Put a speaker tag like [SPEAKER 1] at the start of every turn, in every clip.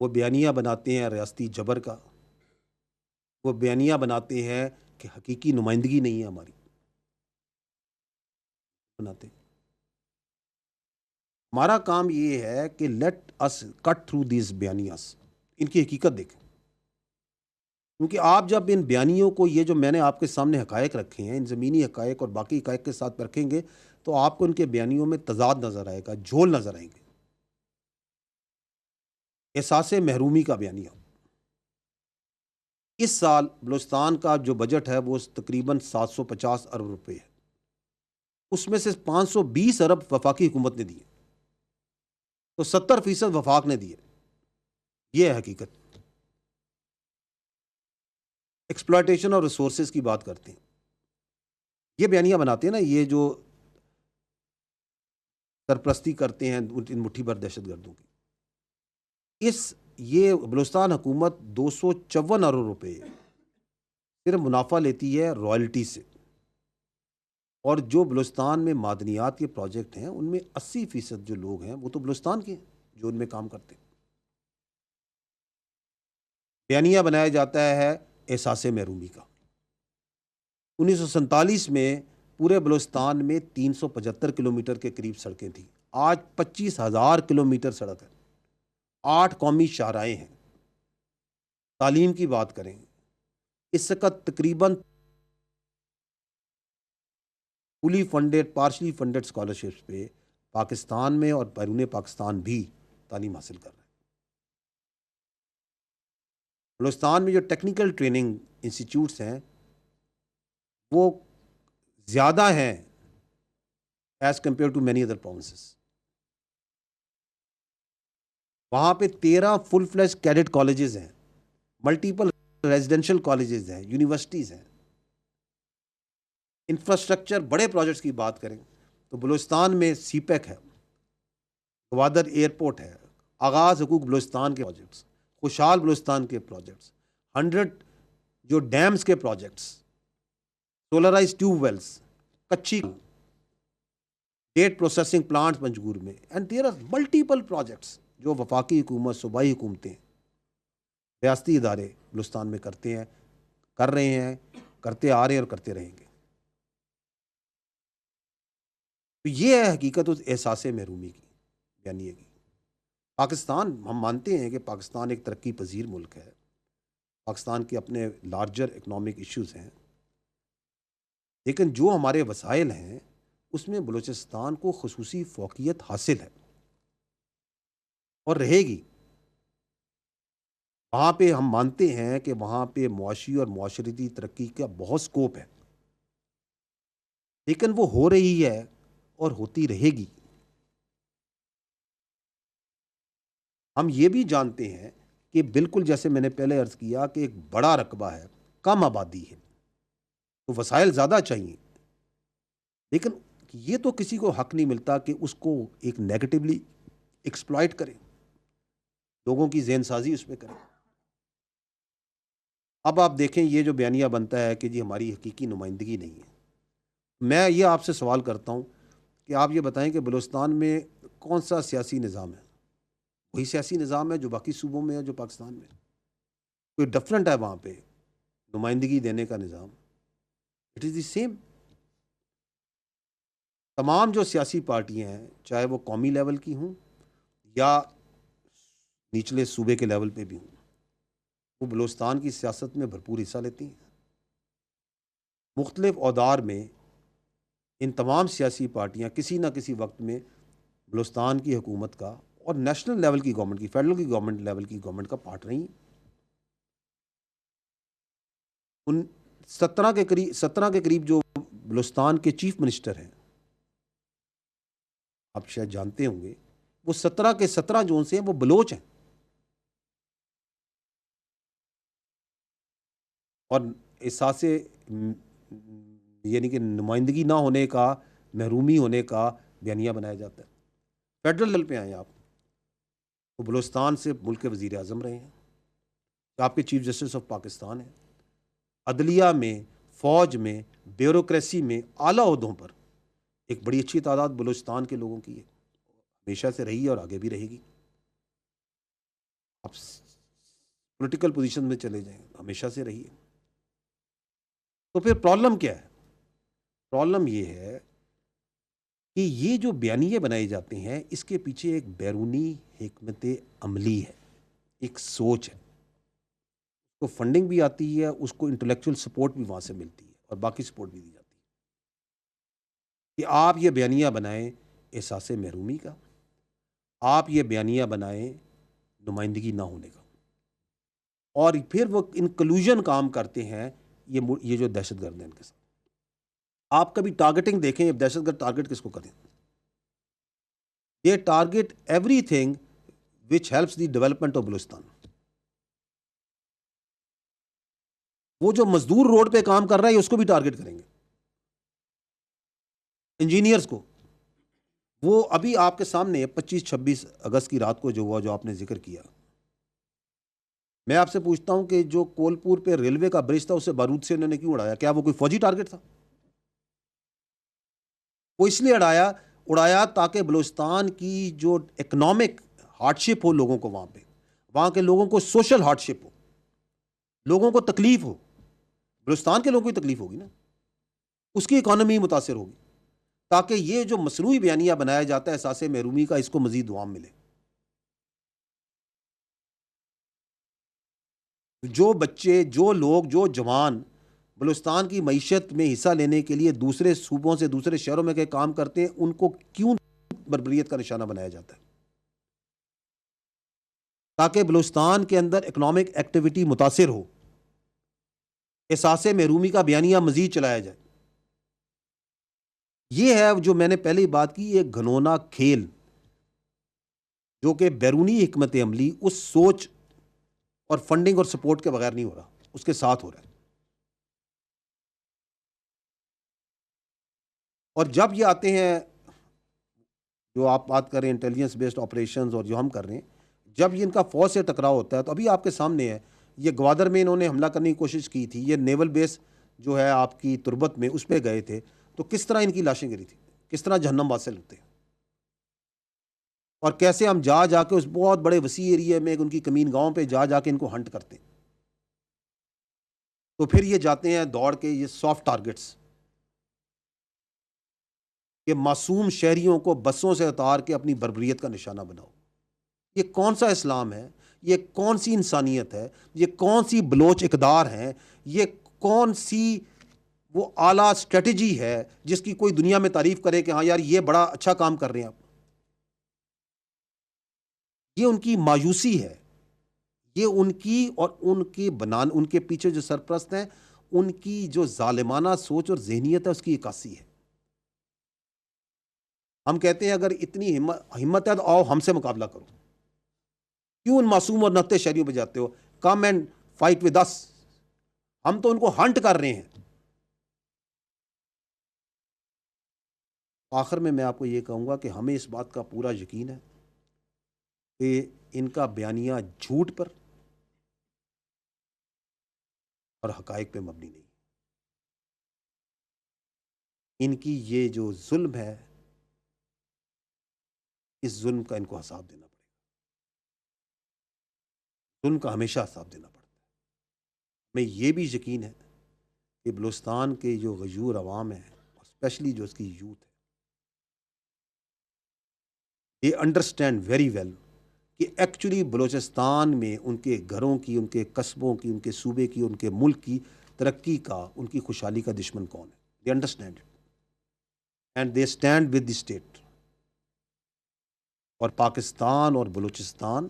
[SPEAKER 1] وہ بیانیہ بناتے ہیں ریاستی جبر کا، وہ بیانیہ بناتے ہیں کہ حقیقی نمائندگی نہیں ہے ہماری، بناتے ہیں۔ ہمارا کام یہ ہے کہ let us cut through these بیانیاز، ان کی حقیقت دیکھیں، کیونکہ آپ جب ان بیانیوں کو، یہ جو میں نے آپ کے سامنے حقائق رکھے ہیں، ان زمینی حقائق اور باقی حقائق کے ساتھ رکھیں گے تو آپ کو ان کے بیانیوں میں تضاد نظر آئے گا، جھول نظر آئیں گے۔ احساس محرومی کا بیانیہ، اس سال بلوچستان کا جو بجٹ ہے وہ تقریباً 750 ارب روپے ہے، اس میں سے 520 ارب وفاقی حکومت نے دیے، تو 70% وفاق نے دیے۔ یہ ہے حقیقت۔ ایکسپلائٹیشن اور ریسورسز کی بات کرتے ہیں، یہ بیانیہ بناتے ہیں نا، یہ جو سرپرستی کرتے ہیں ان مٹھی بھر دہشت گردوں کی، یہ بلوچستان حکومت 254 ارب روپے صرف منافع لیتی ہے رائلٹی سے، اور جو بلوچستان میں معدنیات کے پروجیکٹ ہیں ان میں 80% جو لوگ ہیں وہ تو بلوچستان کے ہیں جو ان میں کام کرتے ہیں۔ بیانیہ بنایا جاتا ہے احساس محرومی کا۔ 1947 میں پورے بلوچستان میں 375 کلومیٹر کے قریب سڑکیں تھیں، آج 25,000 کلومیٹر سڑک ہے، 8 قومی شاہراہیں ہیں۔ تعلیم کی بات کریں، اس کا تقریباً فلی فنڈڈ پارشلی فنڈڈ اسکالرشپس پہ پاکستان میں اور بیرون پاکستان بھی تعلیم حاصل کر رہے ہیں۔ بلوچستان میں جو ٹیکنیکل ٹریننگ انسٹیٹیوٹس ہیں وہ زیادہ ہیں as compared to many other provinces. وہاں پہ 13 فل فلیج کیڈٹ کالجز ہیں، ملٹیپل ریزیڈینشل کالجز ہیں، یونیورسٹیز ہیں۔ انفراسٹرکچر بڑے پروجیکٹس کی بات کریں تو بلوچستان میں سی پیک ہے، گوادر ایئرپورٹ ہے، آغاز حقوق بلوچستان کے پروجیکٹس، خوشحال بلوچستان کے پروجیکٹس، 100 جو ڈیمز کے projects, solarised tube wells, Kachhi date processing plants Panjgur میں، and there are multiple projects جو وفاقی حکومت، صوبائی حکومتیں، ریاستی ادارے بلوچستان میں کرتے ہیں، کر رہے ہیں، کرتے آ رہے ہیں اور کرتے رہیں گے۔ تو یہ ہے حقیقت اس احساس محرومی کی، یعنی کہ پاکستان، ہم مانتے ہیں کہ پاکستان ایک ترقی پذیر ملک ہے، پاکستان کے اپنے لارجر اکنامک ایشوز ہیں، لیکن جو ہمارے وسائل ہیں اس میں بلوچستان کو خصوصی فوقیت حاصل ہے اور رہے گی۔ وہاں پہ ہم مانتے ہیں کہ وہاں پہ معاشی اور معاشرتی ترقی کا بہت سکوپ ہے، لیکن وہ ہو رہی ہے اور ہوتی رہے گی۔ ہم یہ بھی جانتے ہیں کہ بالکل جیسے میں نے پہلے عرض کیا کہ ایک بڑا رقبہ ہے، کم آبادی ہے، تو وسائل زیادہ چاہیے، لیکن یہ تو کسی کو حق نہیں ملتا کہ اس کو ایک نیگیٹولی ایکسپلائٹ کرے، لوگوں کی ذہن سازی اس میں کرے۔ اب آپ دیکھیں یہ جو بیانیہ بنتا ہے کہ جی ہماری حقیقی نمائندگی نہیں ہے، میں یہ آپ سے سوال کرتا ہوں کہ آپ یہ بتائیں کہ بلوچستان میں کون سا سیاسی نظام ہے؟ وہی سیاسی نظام ہے جو باقی صوبوں میں ہے، جو پاکستان میں، کوئی ڈفرینٹ ہے وہاں پہ نمائندگی دینے کا نظام؟ It is the same. تمام جو سیاسی پارٹیاں ہیں چاہے وہ قومی لیول کی ہوں یا نچلے صوبے کے لیول پہ بھی ہوں، وہ بلوچستان کی سیاست میں بھرپور حصہ لیتی ہیں۔ مختلف اودار میں ان تمام سیاسی پارٹیاں کسی نہ کسی وقت میں بلوچستان کی حکومت کا اور نیشنل لیول کی گورنمنٹ کی، فیڈرل کی گورنمنٹ لیول کی گورنمنٹ کا پارٹ رہی ہیں۔ ان 17 کے قریب جو بلوچستان کے چیف منسٹر ہیں، آپ شاید جانتے ہوں گے، وہ 17 کے 17 جو ان سے ہیں وہ بلوچ ہیں، اور احساس یعنی کہ نمائندگی نہ ہونے کا، محرومی ہونے کا بیانیہ بنایا جاتا ہے۔ فیڈرل لیول پہ آئیں آپ، وہ بلوچستان سے ملک کے وزیر اعظم رہے ہیں، آپ کے چیف جسٹس آف پاکستان ہیں، عدلیہ میں، فوج میں، بیوروکریسی میں اعلیٰ عہدوں پر ایک بڑی اچھی تعداد بلوچستان کے لوگوں کی ہے، ہمیشہ سے رہی ہے اور آگے بھی رہے گی۔ آپ پولیٹیکل پوزیشن میں چلے جائیں، ہمیشہ سے رہیے. تو پھر پرابلم کیا ہے؟ پرابلم یہ ہے کہ یہ جو بیانیے بنائے جاتے ہیں اس کے پیچھے ایک بیرونی حکمت عملی ہے، ایک سوچ ہے. اس کو فنڈنگ بھی آتی ہے، اس کو انٹلیکچوئل سپورٹ بھی وہاں سے ملتی ہے اور باقی سپورٹ بھی دی جاتی ہے کہ آپ یہ بیانیہ بنائیں احساس محرومی کا، آپ یہ بیانیہ بنائیں نمائندگی نہ ہونے کا، اور پھر وہ انکلوژن کام کرتے ہیں. یہ جو دہشت گرد ہیں ان کے ساتھ آپ کبھی ٹارگیٹنگ دیکھیں، دہشت گرد ٹارگیٹ کس کو کریں؟ They target everything which helps the development of Balochistan. وہ جو مزدور روڈ پہ کام کر رہا ہے اس کو بھی ٹارگیٹ کریں گے، انجینئرز کو. وہ ابھی آپ کے سامنے 25-26 اگست کی رات کو جو ہوا، جو آپ نے ذکر کیا، میں آپ سے پوچھتا ہوں کہ جو کولپور پہ ریلوے کا برج تھا اسے بارود سے انہوں نے کیوں اڑایا؟ کیا وہ کوئی فوجی ٹارگیٹ تھا؟ وہ اس لیے اڑایا تاکہ بلوچستان کی جو اکنامک ہارڈ شپ ہو لوگوں کو، وہاں کے لوگوں کو سوشل ہارڈ شپ ہو، لوگوں کو تکلیف ہو. بلوچستان کے لوگوں کو تکلیف ہوگی نا، اس کی اکانومی متاثر ہوگی، تاکہ یہ جو مصنوعی بیانیہ بنایا جاتا ہے احساس محرومی کا، اس کو مزید دوام ملے. جو بچے، جو لوگ، جو جوان بلوچستان کی معیشت میں حصہ لینے کے لیے دوسرے صوبوں سے، دوسرے شہروں میں کے کام کرتے ہیں، ان کو کیوں بربریت کا نشانہ بنایا جاتا ہے؟ تاکہ بلوچستان کے اندر اکنامک ایکٹیویٹی متاثر ہو، احساس محرومی کا بیانیہ مزید چلایا جائے. یہ ہے جو میں نے پہلے ہی بات کی، ایک گھنونا کھیل جو کہ بیرونی حکمت عملی اس سوچ اور فنڈنگ اور سپورٹ کے بغیر نہیں ہو رہا، اس کے ساتھ ہو رہا ہے. اور جب یہ آتے ہیں، جو آپ بات کر رہے ہیں انٹیلیجنس بیسڈ آپریشنز، اور جو ہم کر رہے ہیں، جب یہ ان کا فوج سے ٹکراؤ ہوتا ہے، تو ابھی آپ کے سامنے ہے، یہ گوادر میں انہوں نے حملہ کرنے کی کوشش کی تھی، یہ نیول بیس جو ہے آپ کی تربت میں، اس پہ گئے تھے، تو کس طرح ان کی لاشیں گری تھی، کس طرح جہنم واصل ہوتے ہیں، اور کیسے ہم جا کے اس بہت بڑے وسیع ایریے میں ان کی کمین گاؤں پہ جا کے ان کو ہنٹ کرتے ہیں. تو پھر یہ جاتے ہیں دوڑ کے یہ سافٹ ٹارگٹس، کہ معصوم شہریوں کو بسوں سے اتار کے اپنی بربریت کا نشانہ بناؤ. یہ کون سا اسلام ہے؟ یہ کون سی انسانیت ہے؟ یہ کون سی بلوچ اقدار ہیں؟ یہ کون سی وہ اعلیٰ اسٹریٹجی ہے جس کی کوئی دنیا میں تعریف کرے کہ ہاں یار یہ بڑا اچھا کام کر رہے ہیں آپ؟ یہ ان کی مایوسی ہے، یہ ان کی اور ان کے پیچھے جو سرپرست ہیں ان کی جو ظالمانہ سوچ اور ذہنیت ہے، اس کی عکاسی ہے. ہم کہتے ہیں اگر اتنی ہمت ہے تو آؤ ہم سے مقابلہ کرو. کیوں ان معصوم اور نہتے شہریوں پہ جاتے ہو؟ Come and fight with us. ہم تو ان کو ہنٹ کر رہے ہیں. آخر میں آپ کو یہ کہوں گا کہ ہمیں اس بات کا پورا یقین ہے کہ ان کا بیانیہ جھوٹ پر اور حقائق پہ مبنی نہیں. ان کی یہ جو ظلم ہے، اس ظلم کا ان کو حساب دینا پڑے گا. ظلم کا ہمیشہ حساب دینا پڑتا ہے. ہمیں یہ بھی یقین ہے کہ بلوچستان کے جو غیور عوام ہیں، اسپیشلی جو اس کی یوتھ ہے، یہ انڈرسٹینڈ ویری ویل کہ ایکچولی بلوچستان میں ان کے گھروں کی، ان کے قصبوں کی، ان کے صوبے کی، ان کے ملک کی ترقی کا، ان کی خوشحالی کا دشمن کون ہے. They understand it and they stand with the state. اور پاکستان اور بلوچستان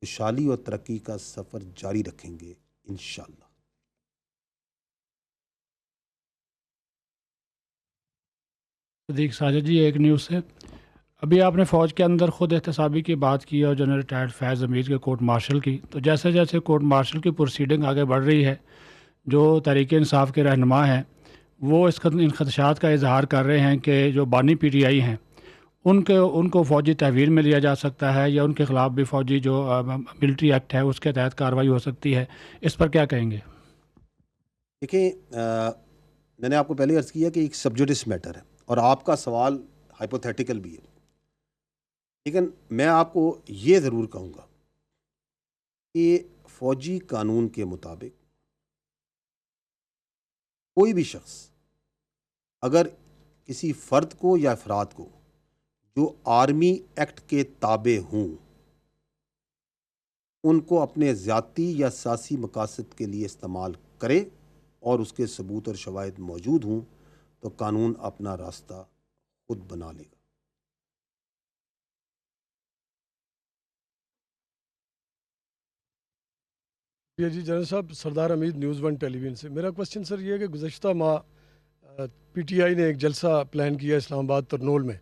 [SPEAKER 1] خوشحالی اور ترقی کا سفر جاری رکھیں گے انشاءاللہ.
[SPEAKER 2] صدیق ساجد جی، ایک نیوز سے ابھی آپ نے فوج کے اندر خود احتسابی کی بات کی اور جنرل ریٹائرڈ فیض امیر کے کورٹ مارشل کی، تو جیسے جیسے کورٹ مارشل کی پروسیڈنگ آگے بڑھ رہی ہے، جو تحریک انصاف کے رہنما ہیں وہ ان خدشات کا اظہار کر رہے ہیں کہ جو بانی پی ٹی آئی ہیں ان کو فوجی تحویل میں لیا جا سکتا ہے، یا ان کے خلاف بھی فوجی جو ملٹری ایکٹ ہے اس کے تحت کارروائی ہو سکتی ہے. اس پر کیا کہیں گے؟
[SPEAKER 1] دیکھیں، میں نے آپ کو پہلے عرض کیا کہ ایک سبجوڈس میٹر ہے اور آپ کا سوال ہائپوتھیٹیکل بھی ہے، لیکن میں آپ کو یہ ضرور کہوں گا کہ فوجی قانون کے مطابق کوئی بھی شخص اگر کسی فرد کو یا افراد کو جو آرمی ایکٹ کے تابع ہوں ان کو اپنے ذاتی یا سیاسی مقاصد کے لیے استعمال کرے اور اس کے ثبوت اور شواہد موجود ہوں تو قانون اپنا راستہ خود بنا لے گا۔
[SPEAKER 3] جی جنرل صاحب، سردار حمید نیوز ون ٹیلی ویژن سے میرا کوشچن سر یہ ہے کہ گزشتہ ماہ پی ٹی آئی نے ایک جلسہ پلان کیا اسلام آباد ترنول میں،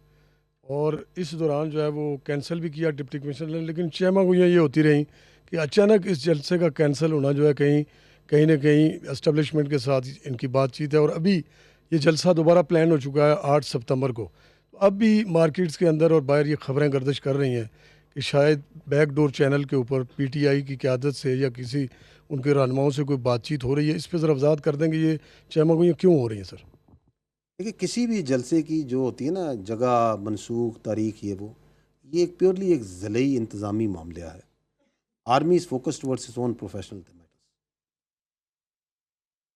[SPEAKER 3] اور اس دوران جو ہے وہ کینسل بھی کیا ڈپٹی کمشنر نے، لیکن چیمہ گوئیاں یہ ہوتی رہیں کہ اچانک اس جلسے کا کینسل ہونا جو ہے کہیں نہ کہیں اسٹیبلشمنٹ کے ساتھ ان کی بات چیت ہے، اور ابھی یہ جلسہ دوبارہ پلان ہو چکا ہے 8 ستمبر کو۔ اب بھی مارکیٹس کے اندر اور باہر یہ خبریں گردش کر رہی ہیں کہ شاید بیک ڈور چینل کے اوپر پی ٹی آئی کی قیادت سے یا کسی ان کے رہنماؤں سے کوئی بات چیت ہو رہی ہے۔ اس پہ ذرا وضاحت کر دیں کہ یہ چیمہ گوئیاں کیوں ہو رہی ہیں سر؟
[SPEAKER 1] دیکھیے، کسی بھی جلسے کی جو ہوتی ہے نا جگہ، منسوخ، تاریخ، یہ ایک پیورلی ایک ضلعی انتظامی معاملہ ہے۔ Army is focused words its own professional